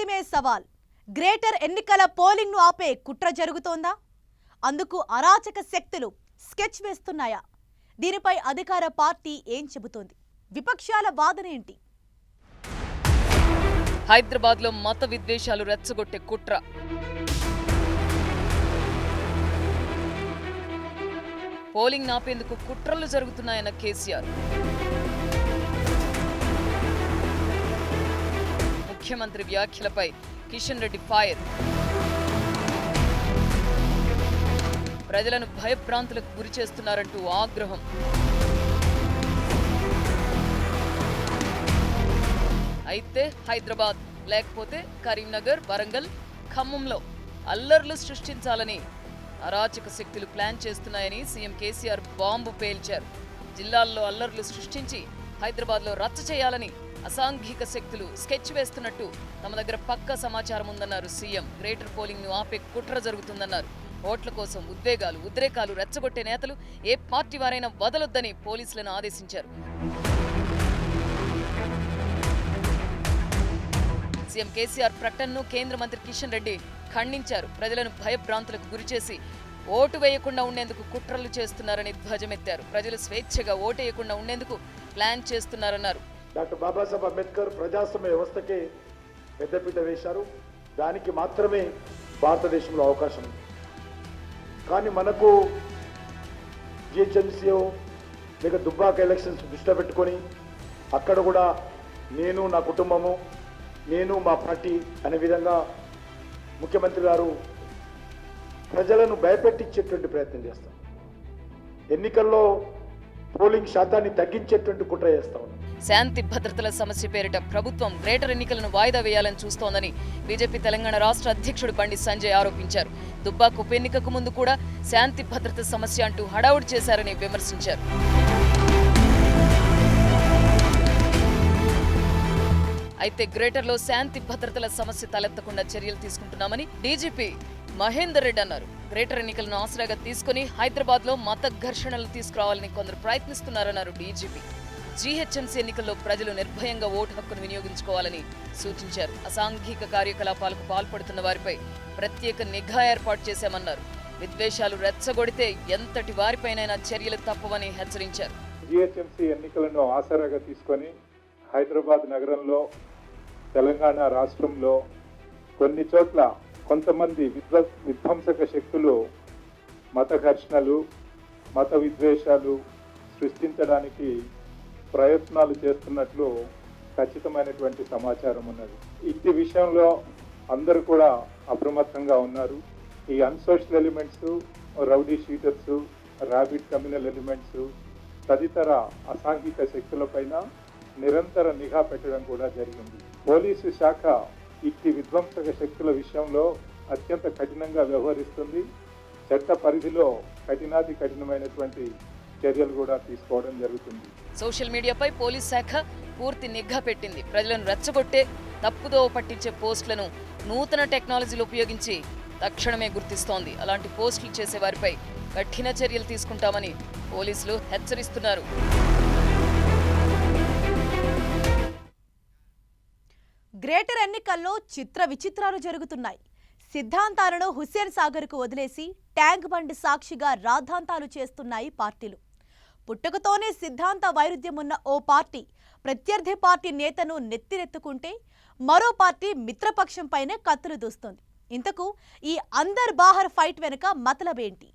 సుప్రీమే సవాల్. గ్రేటర్ ఎన్నికల పోలింగ్ ను ఆపే కుట్ర జరుగుతోందా? అందుకు అరాచక శక్తులు స్కెచ్ వేస్తున్నాయా? దీనిపై అధికార పార్టీ ఏం చెబుతోంది? విపక్షాల వాదన ఏంటి? హైదరాబాద్ లో మత విద్వేషాలు రెచ్చగొట్టే కుట్ర. పోలింగ్ నాపేందుకు కుట్రలు జరుగుతున్నాయన్న కేసీఆర్. ముఖ్యమంత్రి వ్యాఖ్యలపై కిషన్ రెడ్డి ఫైర్. ప్రజలను భయభ్రాంతులకు గురి చేస్తున్నారంటూ ఆగ్రహం. అయితే హైదరాబాద్ లేకపోతే కరీంనగర్, వరంగల్, ఖమ్మంలో అల్లర్లు సృష్టించాలని అరాచక శక్తులు ప్లాన్ చేస్తున్నాయని సీఎం కేసీఆర్ బాంబు పేల్చారు. జిల్లాల్లో అల్లర్లు సృష్టించి హైదరాబాద్లో రచ్చ చేయాలని అసాంఘిక శక్తులు స్కెచ్ వేస్తున్నట్టు తమ దగ్గర పక్కా సమాచారం ఉందన్నారు సీఎం. గ్రేటర్ పోలింగ్ ను ఆపే కుట్ర జరుగుతుందన్నారు. ఓట్ల కోసం ఉద్రేకాలు రెచ్చగొట్టే నేతలు ఏ పార్టీ వారైనా వదలొద్దని పోలీసులను ఆదేశించారు. సీఎం కేసీఆర్ ప్రకటనను కేంద్ర మంత్రి కిషన్ రెడ్డి ఖండించారు. ప్రజలను భయభ్రాంతులకు గురిచేసి ఓటు వేయకుండా ఉండేందుకు కుట్రలు చేస్తున్నారని ధ్వజమెత్తారు. ప్రజలు స్వేచ్ఛగా ఓటేయకుండా ఉండేందుకు ప్లాన్ చేస్తున్నారన్నారు. డాక్టర్ బాబాసాహెబ్ అంబేద్కర్ ప్రజాస్వామ్య వ్యవస్థకే పెద్దపీట వేశారు. దానికి మాత్రమే భారతదేశంలో అవకాశం ఉంది. కానీ మనకు జిహెచ్ఎంసీఓ లేక దుబ్బాక ఎలక్షన్స్ దృష్టిలో పెట్టుకొని అక్కడ కూడా నేను, నా కుటుంబము, నేను, మా పార్టీ అనే విధంగా ముఖ్యమంత్రి గారు ప్రజలను భయపెట్టించేటువంటి ప్రయత్నం చేస్తాం. ఎన్నికల్లో పోలింగ్ శాతాన్ని తగ్గించేటువంటి కుట్ర చేస్తా ఉన్నాం. శాంతి భద్రతల సమస్య పేరిట ప్రభుత్వం గ్రేటర్ ఎన్నికలను వాయిదా వేయాలని చూస్తోందని బీజేపీ తెలంగాణ రాష్ట్ర అధ్యక్షుడు బండి సంజయ్ ఆరోపించారు. దుబ్బాక ఉప ఎన్నికకు ముందు కూడా శాంతి భద్రత సమస్య అంటూ హడావుడి చేశారని విమర్శించారు. అయితే గ్రేటర్లో శాంతి భద్రతల సమస్య తలెత్తకుండా చర్యలు తీసుకుంటున్నామని డీజీపీ మహేందర్ రెడ్డి అన్నారు. గ్రేటర్ ఎన్నికలను ఆసరాగా తీసుకుని హైదరాబాద్ లో మత ఘర్షణలు తీసుకురావాలని కొందరు ప్రయత్నిస్తున్నారన్నారు డీజీపీ. జీహెచ్ఎంసీ ఎన్నికల్లో ప్రజలు నిర్భయంగా ఓటు హక్కును వినియోగించుకోవాలని సూచించారు. అసాంఘిక కార్యకలాపాలకు పాల్పడుతున్న వారిపై ప్రత్యేక నిఘా ఏర్పాటు చేశామన్నారు. విద్వేషాలు రెచ్చగొడితే ఎంతటి వారిపైనైనా చర్యలు తప్పవని హెచ్చరించారు. జీహెచ్ఎంసీ ఎన్నికలను ఆసరాగా తీసుకొని హైదరాబాద్ నగరంలో, తెలంగాణ రాష్ట్రంలో కొన్ని చోట్ల కొంతమంది విధ్వంసక శక్తులు మత ఘర్షణలు, మత విద్వేషాలు సృష్టించడానికి ప్రయత్నాలు చేస్తున్నట్లు ఖచ్చితమైనటువంటి సమాచారం ఉన్నది. ఇట్టి విషయంలో అందరూ కూడా అప్రమత్తంగా ఉన్నారు. ఈ unsocial elements, rowdy sheeters, rabbit communal elements తదితర అసాంఘిక శక్తులపైన నిరంతర నిఘా పెట్టడం కూడా జరిగింది. పోలీసు శాఖ ఇట్టి విధ్వంసక శక్తుల విషయంలో అత్యంత కఠినంగా వ్యవహరిస్తుంది. చట్ట పరిధిలో కఠినాతి కఠినమైనటువంటి చర్యలు కూడా తీసుకోవడం జరుగుతుంది. సోషల్ మీడియాపై పోలీస్ శాఖ పూర్తి నిఘా పెట్టింది. ప్రజలను రెచ్చగొట్టే, తప్పుదో పట్టించే పోస్టులను నూతన టెక్నాలజీలు ఉపయోగించి తక్షణమే గుర్తిస్తోంది. అలాంటి పోస్టులు చేసే వారిపై కఠిన చర్యలు తీసుకుంటామని పోలీసులు హెచ్చరిస్తున్నారు. గ్రేటర్ ఎన్నికల్లో చిత్ర విచిత్రాలు జరుగుతున్నాయి. సిద్ధాంతాలను హుస్సేన్ సాగర్కు వదిలేసి ట్యాంక్ బండ్ సాక్షిగా రాద్ధాంతాలు చేస్తున్నాయి పార్టీలు. పుట్టుకతోనే సిద్ధాంత వైరుధ్యం ఉన్న ఓ పార్టీ ప్రత్యర్థి పార్టీ నేతను నెత్తిరెత్తుకుంటే మరో పార్టీ మిత్రపక్షంపైనే కత్తులు దూస్తోంది. ఇంతకు ఈ అందర్ బాహర్ ఫైట్ వెనుక మతలబేంటి?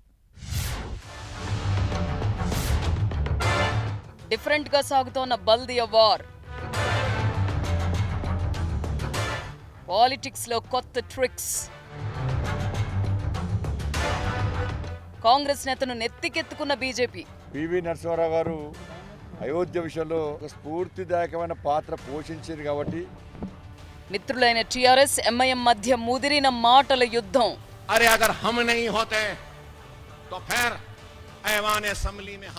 డిఫరెంట్ గా సాగుతోన్న బల్దియా వార్. పాలిటిక్స్ లో కొత్త ట్రిక్స్. కాంగ్రెస్ నేతను నెత్తికెత్తుకున్న బీజేపీ. పివి నరసింహారావు గారు అయోధ్య విషయంలో ఒక స్ఫూర్తిదాయకమైన పాత్ర పోషించారు కాబట్టి మిత్రులైన టీఆర్ఎస్, ఎంఐఎం మధ్య ముదిరిన మాటల యుద్ధం. अरे अगर हम नहीं होते तो फिर ऐवान असेंबली में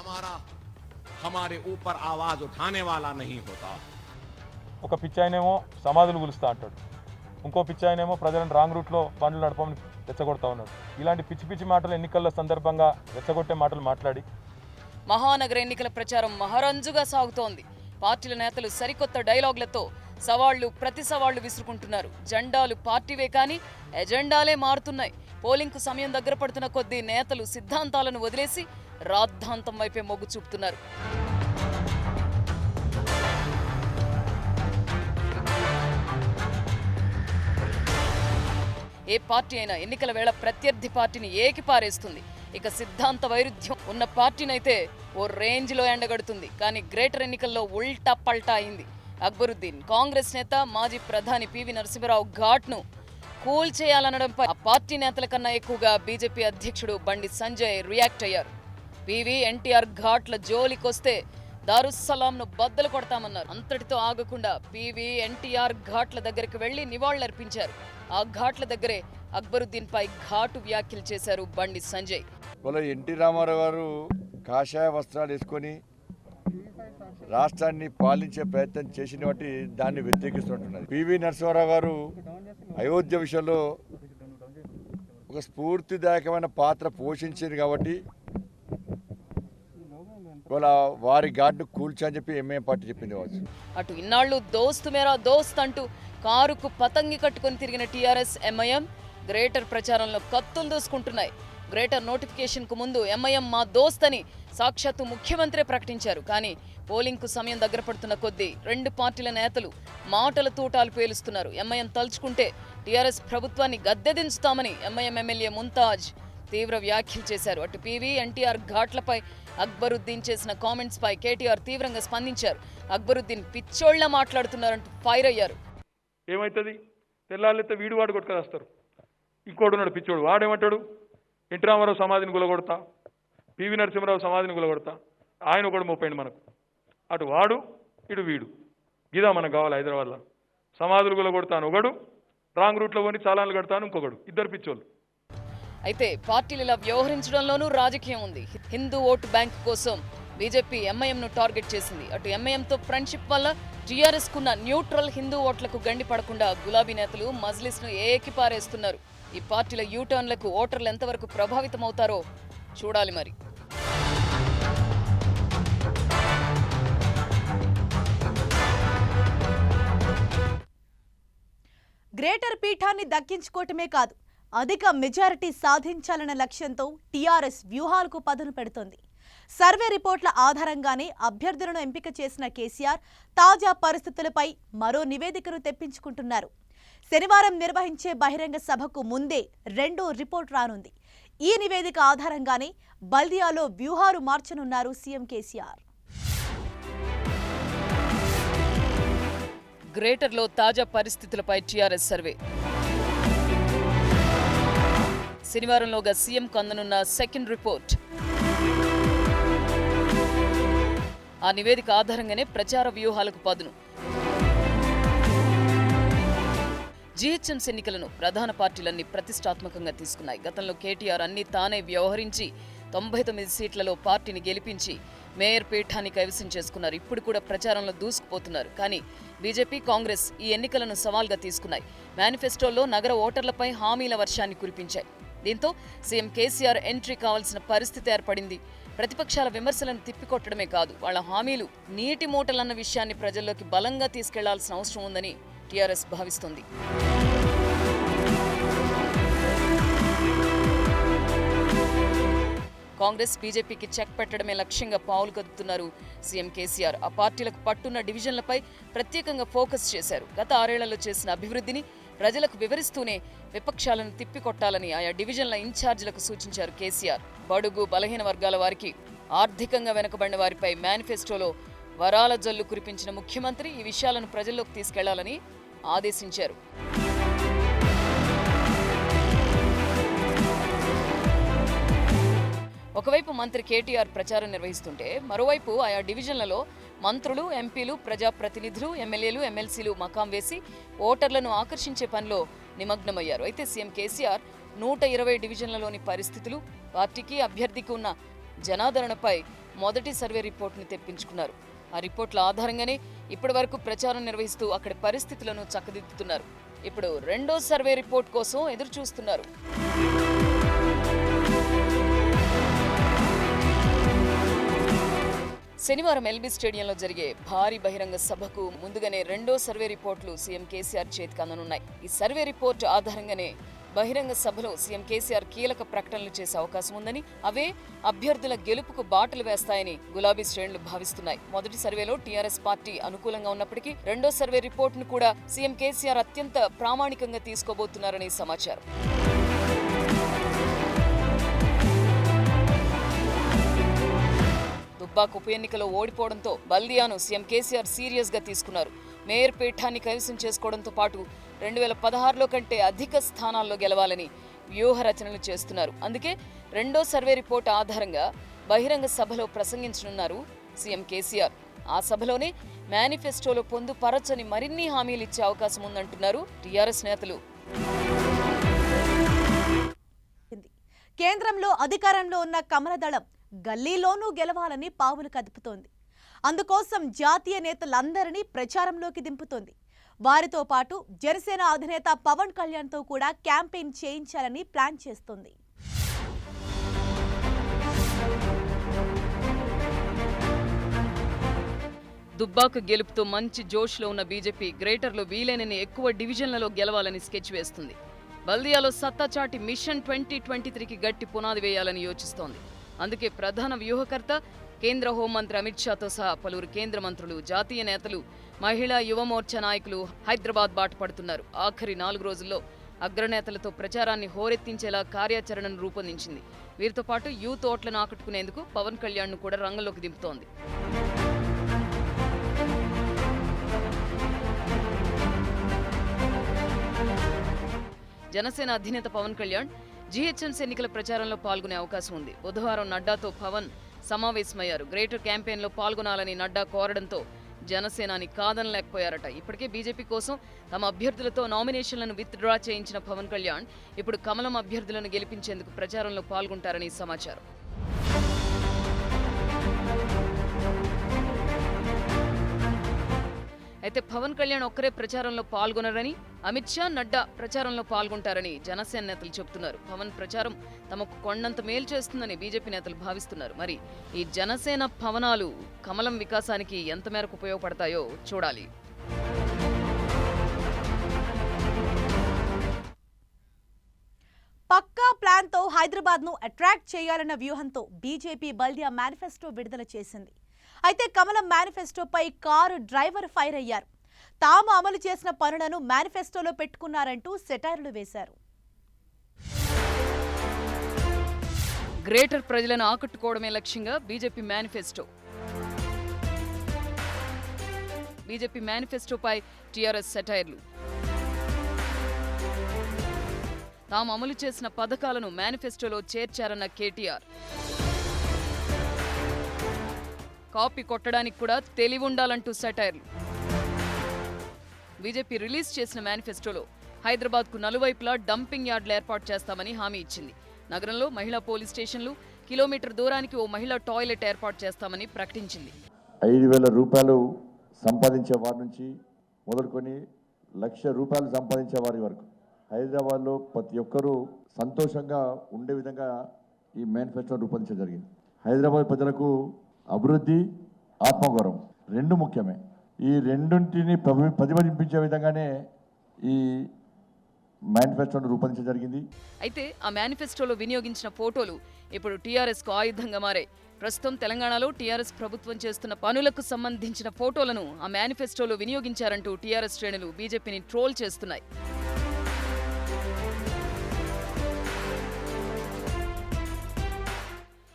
हमारे ऊपर आवाज उठाने वाला नहीं होता. ఒక పిచ్చాయనేమో సమాధులు గులుస్తా అంటాడు, ఇంకో పిచ్చాయనేమో ప్రజలను రాంగ్ రూట్లో బండ్లు నడపమని రెచ్చగొడతా ఉన్నాడు. ఇలాంటి పిచ్చి పిచ్చి మాటలు ఎన్నికల సందర్భంగా రెచ్చగొట్టే మాటలు మాట్లాడి మహానగర ఎన్నికల ప్రచారం మహరంజుగా సాగుతోంది. పార్టీల నేతలు సరికొత్త డైలాగులతో సవాళ్లు ప్రతి సవాళ్లు విసురుకుంటున్నారు. జెండాలు పార్టీవే కానీ ఎజెండాలే మారుతున్నాయి. పోలింగ్కు సమయం దగ్గర పడుతున్న కొద్దీ నేతలు సిద్ధాంతాలను వదిలేసి రాద్ధాంతం వైపే మొగ్గు చూపుతున్నారు. ఏ పార్టీ అయినా ఎన్నికల వేళ ప్రత్యర్థి పార్టీని ఏకిపారేస్తుంది. ఇక సిద్ధాంత వైరుధ్యం ఉన్న పార్టీనైతే ఓ రేంజ్లో ఎండగడుతుంది. కానీ గ్రేటర్ ఎన్నికల్లో ఉల్టా పల్టా అయింది. అక్బరుద్దీన్ కాంగ్రెస్ నేత మాజీ ప్రధాని పివి నరసింహరావు ఘాట్ను కూల్ చేయాలనడంపై ఆ పార్టీ నేతల కన్నా ఎక్కువగా బీజేపీ అధ్యక్షుడు బండి సంజయ్ రియాక్ట్ అయ్యారు. పివి ఎన్టీఆర్ ఘాట్ల జోలికొస్తే దారుస్సలాంను బద్దలు కొడతామన్నారు. అంతటితో ఆగకుండా పివి ఎన్టీఆర్ ఘాట్ల దగ్గరికి వెళ్లి నివాళులర్పించారు. ఆ ఘాట్ల దగ్గరే అక్బరుద్దీన్ పై ఘాటు వ్యాఖ్యలు చేశారు బండి సంజయ్. ఎన్టీ రామారావు గారు కాషాయ వస్త్రాలు వేసుకొని రాష్ట్రాన్ని పాలించే ప్రయత్నం చేసిన బట్టి దాన్ని వ్యతిరేకిస్తుంటున్నది. పివి నరసింహారావు గారు అయోధ్య విషయంలో ఒక స్ఫూర్తిదాయకమైన పాత్ర పోషించింది కాబట్టి వారి ఘాట్ను కూల్చని చెప్పి ఎంఐఎం పార్టీ చెప్పింది కావచ్చు. అటు ఇన్నాళ్లు దోస్తు మేరా దోస్త్ అంటూ కారుకు పతంగి కట్టుకొని తిరిగిన టీఆర్ఎస్ ఎంఐఎం గ్రేటర్ ప్రచారంలో కత్తులు దూసుకుంటున్నాయి. గ్రేటర్ నోటిఫికేషన్కు ముందు ఎంఐఎం మా దోస్త్ అని సాక్షాత్తు ముఖ్యమంత్రి ప్రకటించారు. కానీ పోలింగ్కు సమయం దగ్గర పడుతున్న కొద్దీ రెండు పార్టీల నేతలు మాటల తూటాలు పేలుస్తున్నారు. ఎంఐఎం తలుచుకుంటే టీఆర్ఎస్ ప్రభుత్వాన్ని గద్దెదించుతామని ఎంఐఎం ఎమ్మెల్యే ముంతాజ్ తీవ్ర వ్యాఖ్యలు చేశారు. అటు పివి ఎన్టీఆర్ ఘాట్లపై అక్బరుద్దీన్ చేసిన కామెంట్స్ పై కేటీఆర్ తీవ్రంగా స్పందించారు. అక్బరుద్దీన్ పిచ్చోళ్లా మాట్లాడుతున్నారంటూ ఫైర్ అయ్యారు. ఏమవుతుంది? తెల్లాళ్ళైతే వీడు వాడు కొట్టుకొస్తారు. ఇంకోడు ఉన్నాడు పిచ్చోడు, వాడేమంటాడు? ఎన్టీ రామారావు సమాధిని గులగొడతా, పివి నరసింహరావు సమాధిని గులగొడతా, ఆయన ఒకడు మోపోయింది మనకు. అటు వాడు ఇటు వీడు, ఇదా మనకు కావాలి హైదరాబాద్లో. సమాధులు గులగొడతాను ఒకడు, రాంగ్ రూట్లో కొని చాలాన్లు కడతాను ఇంకొకడు, ఇద్దరు పిచ్చోళ్ళు. అయితే పార్టీలు ఇలా వ్యవహరించడంలోనూ రాజకీయం ఉంది. హిందూ ఓటు బ్యాంక్ కోసం బీజేపీ ఎంఐఎంను టార్గెట్ చేసింది. అటు ఎంఐఎంతో ఫ్రెండ్షిప్ వల్ల టీఆర్ఎస్ కున్న న్యూట్రల్ హిందూ ఓట్లకు గండి పడకుండా గులాబీ నేతలు మజ్లిస్ను ఏకిపారేస్తున్నారు. ఈ పార్టీల యూటర్న్లకు ఓటర్లు ఎంతవరకు ప్రభావితమవుతారో చూడాలి మరి. గ్రేటర్ పీఠాన్ని దక్కించుకోవటమే కాదు, అధిక మెజారిటీ సాధించాలన్న లక్ష్యంతో టీఆర్ఎస్ వ్యూహాలకు పదును పెడుతోంది. సర్వే రిపోర్ట్ల ఆధారంగానే అభ్యర్థులను ఎంపిక చేసిన కేసీఆర్ తాజా పరిస్థితులపై మరో నివేదికను తెప్పించుకుంటున్నారు. శనివారం నిర్వహించే బహిరంగ సభకు ముందే రెండో రిపోర్ట్ రానుంది. ఈ నివేదిక ఆధారంగానే బల్దియాలో వ్యూహాలు మార్చనున్నారు సీఎం కేసీఆర్. గ్రేటర్లో తాజా పరిస్థితులపై టీఆర్ఎస్ సర్వే. శనివారంలోగా సీఎంకు అందనున్న సెకండ్ రిపోర్ట్. ఆ నివేదిక ఆధారంగానే ప్రచార వ్యూహాలకు పదును. జీహెచ్ఎంసీ ఎన్నికలను ప్రధాన పార్టీలన్నీ ప్రతిష్టాత్మకంగా తీసుకున్నాయి. గతంలో కేటీఆర్ అన్ని తానే వ్యవహరించి 99 సీట్లలో పార్టీని గెలిపించి మేయర్ పీఠాన్ని కైవసం చేసుకున్నారు. ఇప్పుడు కూడా ప్రచారంలో దూసుకుపోతున్నారు. కానీ బీజేపీ, కాంగ్రెస్ ఈ ఎన్నికలను సవాల్గా తీసుకున్నాయి. మేనిఫెస్టోలో నగర ఓటర్లపై హామీల వర్షాన్ని కురిపించాయి. దీంతో సీఎం కేసీఆర్ ఎంట్రీ కావాల్సిన పరిస్థితి ఏర్పడింది. ప్రతిపక్షాల విమర్శలను తిప్పికొట్టడమే కాదు, వాళ్ల హామీలు నీటి మూటలన్న విషయాన్ని ప్రజల్లోకి బలంగా తీసుకెళ్లాల్సిన అవసరం ఉందని టీఆర్ఎస్ భావిస్తోంది. కాంగ్రెస్, బీజేపీకి చెక్ పెట్టడమే లక్ష్యంగా పావులు కదుపుతున్నారు సీఎం కేసీఆర్. ఆ పార్టీలకు పట్టున్న డివిజన్లపై ప్రత్యేకంగా ఫోకస్ చేశారు. గత 6 ఏళ్లలో చేసిన అభివృద్ధిని ప్రజలకు వివరిస్తూనే విపక్షాలను తిప్పికొట్టాలని ఆయా డివిజన్ల ఇన్ఛార్జీలకు సూచించారు కేసీఆర్. బడుగు, బలహీన వర్గాల వారికి, ఆర్థికంగా వెనుకబడిన వారిపై మేనిఫెస్టోలో వరాల జల్లు కురిపించిన ముఖ్యమంత్రి ఈ విషయాలను ప్రజల్లోకి తీసుకెళ్లాలని ఆదేశించారు. ఒకవైపు మంత్రి కేటీఆర్ ప్రచారం నిర్వహిస్తుంటే మరోవైపు ఆయా డివిజన్లలో మంత్రులు, ఎంపీలు, ప్రజాప్రతినిధులు, ఎమ్మెల్యేలు, ఎమ్మెల్సీలు మకాం వేసి ఓటర్లను ఆకర్షించే పనిలో నిమగ్నమయ్యారు. అయితే సీఎం కేసీఆర్ 120 డివిజన్లలోని పరిస్థితులు, పార్టీకి, అభ్యర్థికి ఉన్న జనాదరణపై మొదటి సర్వే రిపోర్ట్ని తెప్పించుకున్నారు. ఆ రిపోర్ట్ల ఆధారంగానే ఇప్పటి వరకు ప్రచారం నిర్వహిస్తూ అక్కడి పరిస్థితులను చక్కదిద్దుతున్నారు. ఇప్పుడు రెండో సర్వే రిపోర్ట్ కోసం ఎదురు చూస్తున్నారు. శనివారం ఎల్బీ స్టేడియంలో జరిగే భారీ బహిరంగ సభకు ముందుగానే రెండో సర్వే రిపోర్టులు సీఎం కేసీఆర్ చేతికి అందనున్నాయి. ఈ సర్వే రిపోర్టు ఆధారంగానే బహిరంగ సభలో సీఎం కేసీఆర్ కీలక ప్రకటనలు చేసే అవకాశం ఉందని, అవే అభ్యర్థుల గెలుపుకు బాటలు వేస్తాయని గులాబీ శ్రేణులు భావిస్తున్నాయి. మొదటి సర్వేలో టీఆర్ఎస్ పార్టీ అనుకూలంగా ఉన్నప్పటికీ రెండో సర్వే రిపోర్టును కూడా సీఎం కేసీఆర్ అత్యంత ప్రామాణికంగా తీసుకోబోతున్నారని సమాచారం. దుబ్బాక ఉప ఎన్నికలో ఓడిపోవడంతో బల్దియాను సీఎం కేసీఆర్ సీరియస్ గా తీసుకున్నారు. మేయర్ పీఠాన్ని కైవసం చేసుకోవడంతో పాటు 2016లో కంటే అధిక స్థానాల్లో గెలవాలని వ్యూహ రచనలు చేస్తున్నారు. అందుకే రెండో సర్వే రిపోర్టు ఆధారంగా బహిరంగ సభలో ప్రసంగించనున్నారు సీఎం కేసీఆర్. ఆ సభలోనే మేనిఫెస్టోలో పొందుపరచని మరిన్ని హామీలు ఇచ్చే అవకాశం ఉందంటున్నారు టీఆర్ఎస్ నేతలు. కేంద్రంలో అధికారంలో ఉన్న కమలదళం గల్లీలోనూ గెలవాలని పావులు కదుపుతోంది. అందుకోసం జాతీయ నేతలందరినీ ప్రచారంలోకి దింపుతోంది. వారితో పాటు జనసేన అధినేత పవన్ కళ్యాణ్తో కూడా క్యాంపెయిన్ చేయించాలని ప్లాన్ చేస్తోంది. దుబ్బాక గెలుపుతో మంచి జోష్లో ఉన్న బీజేపీ గ్రేటర్లో వీలైనన్ని ఎక్కువ డివిజన్లలో గెలవాలని స్కెచ్ వేస్తుంది. బల్దియాలో సత్తాచాటి మిషన్ 2023కి గట్టి పునాది వేయాలని యోచిస్తోంది. అందుకే ప్రధాన వ్యూహకర్త కేంద్ర హోంమంత్రి అమిత్ షాతో సహా పలువురు కేంద్ర మంత్రులు, జాతీయ నేతలు, మహిళా యువమోర్చా నాయకులు హైదరాబాద్ బాట పడుతున్నారు. ఆఖరి 4 రోజుల్లో అగ్రనేతలతో ప్రచారాన్ని హోరెత్తించేలా కార్యాచరణను రూపొందించింది. వీరితో పాటు యూత్ ఓట్లను ఆకట్టుకునేందుకు పవన్ కళ్యాణ్ను కూడా రంగంలోకి దింపుతోంది. జనసేన అధినేత పవన్ కళ్యాణ్ జీహెచ్ఎంసీ ఎన్నికల ప్రచారంలో పాల్గొనే అవకాశం ఉంది. బుధవారం నడ్డాతో పవన్ సమావేశమయ్యారు. గ్రేటర్ క్యాంపెయిన్లో పాల్గొనాలని నడ్డా కోరడంతో జనసేనాని కాదనలేకపోయారట. ఇప్పటికే బీజేపీ కోసం తమ అభ్యర్థులతో నామినేషన్లను విత్డ్రా చేయించిన పవన్ కళ్యాణ్ ఇప్పుడు కమలం అభ్యర్థులను గెలిపించేందుకు ప్రచారంలో పాల్గొంటారని సమాచారం. అయితే పవన్ కళ్యాణ్ ఒక్కరే ప్రచారంలో పాల్గొనరని, అమిత్ షా, నడ్డా ప్రచారంలో పాల్గొంటారని జనసేన నేతలు చెబుతున్నారు. పవన్ ప్రచారం తమకు కొండంత మేలు చేస్తుందని బీజేపీ నేతలు భావిస్తున్నారు. మరి ఈ జనసేన పవనాలు కమలం వికాసానికి ఎంత మేరకు ఉపయోగపడతాయో చూడాలి. పక్కా ప్లాన్తో హైదరాబాద్ను అట్రాక్ట్ చేయాలన్న వ్యూహంతో బీజేపీ బల్దియా మేనిఫెస్టో విడుదల చేసింది. అయితే కమలం మేనిఫెస్టోపై కారు డ్రైవర్ ఫైర్ అయ్యారు. తాము అమలు చేసిన పనులను మేనిఫెస్టోలో పెట్టుకున్నారంటూ సెటైర్లు వేశారు. గ్రేటర్ ప్రజలను ఆకట్టుకోవడమే లక్ష్యంగా బీజేపీ మేనిఫెస్టోపై టీఆర్ఎస్ సెటైర్లు. తాము అమలు చేసిన పథకాలను మేనిఫెస్టోలో చేర్చారన్న కేటీఆర్. కాపీ కొట్టడానికి కూడా తెలివి ఉండాలంటూ సెటైర్లు. బీజేపీ రిలీజ్ చేసిన మేనిఫెస్టోలో హైదరాబాద్కు నలువైపులా డంపింగ్ యార్డులు ఏర్పాటు చేస్తామని హామీ ఇచ్చింది. నగరంలో మహిళా పోలీస్ స్టేషన్లు, కిలోమీటర్ దూరానికి ఓ మహిళా టాయిలెట్ ఏర్పాటు చేస్తామని ప్రకటించింది. 5,000 రూపాయలు సంపాదించే వారి నుంచి మొదలుకొని ₹1,00,000 సంపాదించే వారి వరకు హైదరాబాద్లో ప్రతి ఒక్కరూ సంతోషంగా ఉండే విధంగా ఈ మేనిఫెస్టో రూపొందించడం జరిగింది. హైదరాబాద్ ప్రజలకు అభివృద్ధి, ఆత్మగౌరవం రెండు ముఖ్యమే. ఈ రెండింటిని ప్రతిబింబించే విధంగానే ఈ మేనిఫెస్టోను రూపొందించడం జరిగింది. అయితే ఆ మేనిఫెస్టోలో వినియోగించిన ఫోటోలు ఇప్పుడు టీఆర్ఎస్కు ఆయుధంగా మారాయి. ప్రస్తుతం తెలంగాణలో టీఆర్ఎస్ ప్రభుత్వం చేస్తున్న పనులకు సంబంధించిన ఫోటోలను ఆ మేనిఫెస్టోలో వినియోగించారంటూ టీఆర్ఎస్ శ్రేణులు బీజేపీని ట్రోల్ చేస్తున్నాయి.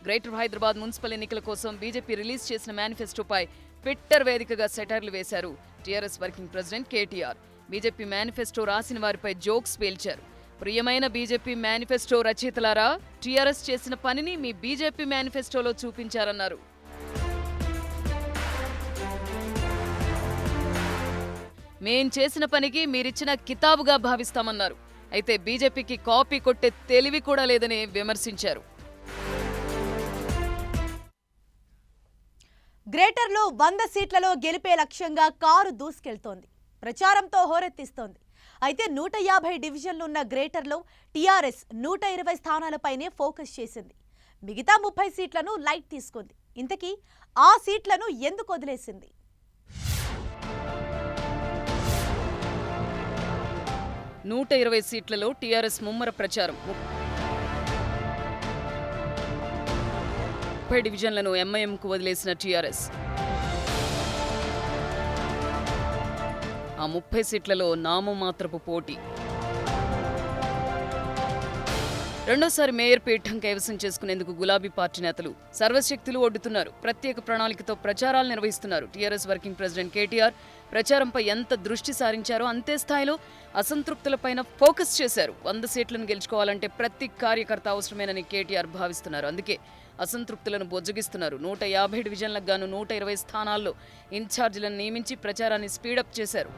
గ్రేటర్ హైదరాబాద్ మున్సిపల్ ఎన్నికల కోసం బీజేపీ రిలీజ్ చేసిన మేనిఫెస్టోపై ట్విట్టర్ వేదికగా సెటైర్లు వేశారు TRS working president KTR. BJP manifesto రాసిన వారిపై జోక్స్ పేల్చారు. ప్రియమైన బీజేపీ మేనిఫెస్టో రచయితలారా, టీఆర్ఎస్ చేసిన పనిని మీ బీజేపీ మేనిఫెస్టోలో చూపించారన్నారు. మేం చేసిన పనికి మీరిచ్చిన కితాబుగా భావిస్తామన్నారు. అయితే బీజేపీకి కాపీ కొట్టే తెలివి కూడా లేదని విమర్శించారు. గ్రేటర్లో 100 సీట్లలో గెలిపే లక్ష్యంగా కారు దూసుకెళ్తోంది. ప్రచారంతో హోరెత్తిస్తోంది. అయితే 150 డివిజన్లున్న గ్రేటర్లో టీఆర్ఎస్ 120 స్థానాలపైనే ఫోకస్ చేసింది. మిగతా 30 సీట్లను లైట్ తీసుకుంది. ఇంతకీ ఆ సీట్లను ఎందుకు వదిలేసింది? నూట 20 సీట్లలో టీఆర్ఎస్ ముమ్మర ప్రచారం. 30 డివిజన్లను ఎంఐఎంకు వదిలేసిన టీఆర్ఎస్. ఆ 30 సీట్లలో నామమాత్రపు పోటీ. రెండోసారి మేయర్ పీఠం కైవసం చేసుకునేందుకు గులాబీ పార్టీ నేతలు సర్వశక్తులు ఒడ్డుతున్నారు. ప్రత్యేక ప్రణాళికతో ప్రచారాలు నిర్వహిస్తున్నారు. టీఆర్ఎస్ వర్కింగ్ ప్రెసిడెంట్ కేటీఆర్ ప్రచారంపై ఎంత దృష్టి సారించారో అంతే స్థాయిలో అసంతృప్తులపైన ఫోకస్ చేశారు. 100 సీట్లను గెలుచుకోవాలంటే ప్రతి కార్యకర్త అవసరమేనని కేటీఆర్ భావిస్తున్నారు. అందుకే అసంతృప్తులను బొజ్జగిస్తున్నారు. 150 డివిజన్లకు గాను 120 స్థానాల్లో ఇన్ఛార్జీలను నియమించి ప్రచారాన్ని స్పీడప్ చేశారు.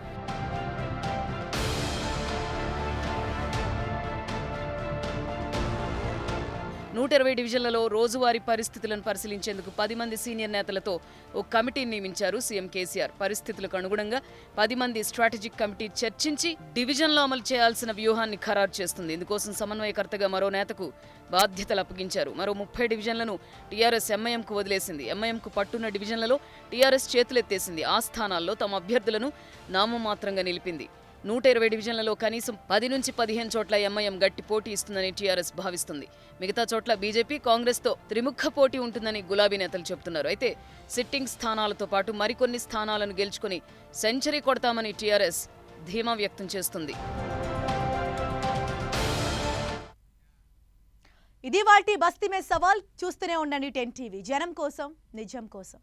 120 డివిజన్లలో రోజువారీ పరిస్థితులను పరిశీలించేందుకు 10 మంది సీనియర్ నేతలతో ఓ కమిటీని నియమించారు సీఎం కేసీఆర్. పరిస్థితులకు అనుగుణంగా 10 మంది స్ట్రాటజిక్ కమిటీ చర్చించి డివిజన్లో అమలు చేయాల్సిన వ్యూహాన్ని ఖరారు చేస్తుంది. ఇందుకోసం సమన్వయకర్తగా మరో నేతకు బాధ్యతలు అప్పగించారు. మరో 30 డివిజన్లను టీఆర్ఎస్ ఎంఐఎంకు వదిలేసింది. ఎంఐఎంకు పట్టున్న డివిజన్లలో టీఆర్ఎస్ చేతులెత్తేసింది. ఆ స్థానాల్లో తమ అభ్యర్థులను నామమాత్రంగా నిలిపింది. 120 డివిజన్లలో కనీసం 10 నుంచి 15 చోట్ల ఎంఐఎం గట్టి పోటీ ఇస్తుందని టీఆర్ఎస్ భావిస్తుంది. మిగతా చోట్ల బీజేపీ, కాంగ్రెస్తో త్రిముఖ పోటీ ఉంటుందని గులాబీ నేతలు చెబుతున్నారు. అయితే సిట్టింగ్ స్థానాలతో పాటు మరికొన్ని స్థానాలను గెలుచుకుని సెంచరీ కొడతామని టీఆర్ఎస్ ధీమా వ్యక్తం చేస్తుంది. ఇది వాటి బస్తీ మే సవాల్. చూస్తూనే ఉండండి 10 టీవీ. జనం కోసం, నిజం కోసం.